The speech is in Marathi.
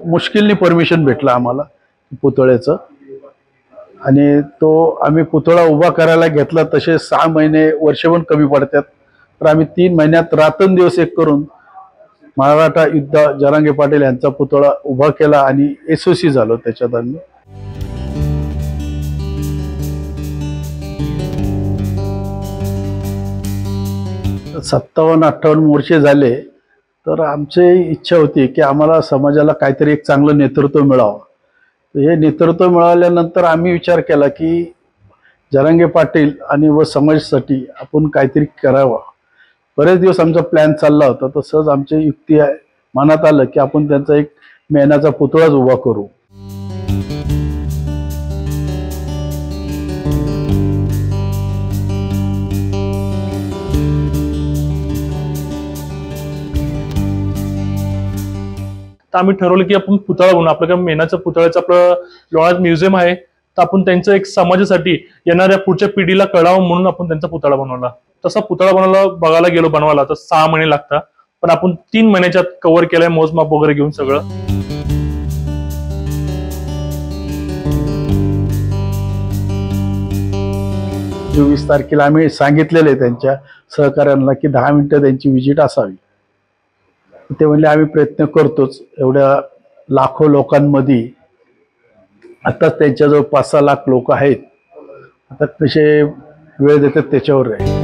मुश्किलने परमिशन भेटला आम्हाला पुतळ्याचं, आणि तो आम्ही पुतळा उभा करायला घेतला तसे 6 महिने वर्षभर कमी पडतात, तर आम्ही 3 महिन्यात रात्रंदिवस एक करून मराठा योद्धा जरांगे पाटील यांचा पुतळा उभा केला आणि यशस्वी झालो त्याच्यात आम्ही. सत्तावन्न 58 वर्ष झाले, तर आमची इच्छा होती की आम्हाला समाजाला काहीतरी एक चांगलं नेतृत्व मिळावं. हे नेतृत्व मिळाल्यानंतर आम्ही विचार केला की जरांगे पाटील आणि व समाजासाठी आपण काहीतरी करावं. बरेच दिवस आमचा प्लॅन चालला होता, तसंच आमची युक्ती मनात आलं की आपण त्यांचा एक मेणाचा पुतळाच उभा करू. तर आम्ही ठरवलं की आपण पुतळा बनवू. आपल्याकडे मेणाच्या पुतळ्याचं आपलं लोणावळ्यात म्युझियम आहे, तर आपण त्यांचं एक समाजासाठी येणाऱ्या पुढच्या पिढीला कळावं म्हणून आपण त्यांचा पुतळा बनवला. तसा पुतळा बघायला गेलो बनवायला तर 6 महिने लागतात, पण आपण 3 महिन्याच्यात कव्हर केलंय मोजमाप वगैरे घेऊन सगळं. जो 20 तारखेला आम्ही सांगितलेले त्यांच्या सहकाऱ्यांना की 10 मिनिटं त्यांची विजिट असावी. ते म्हणले आम्ही प्रयत्न करतोच. एवढ्या लाखो लोकांमध्ये आता त्यांच्याजवळ 5-6 लाख लोक आहेत. आता कसे वेळ देतात त्याच्यावर आहे.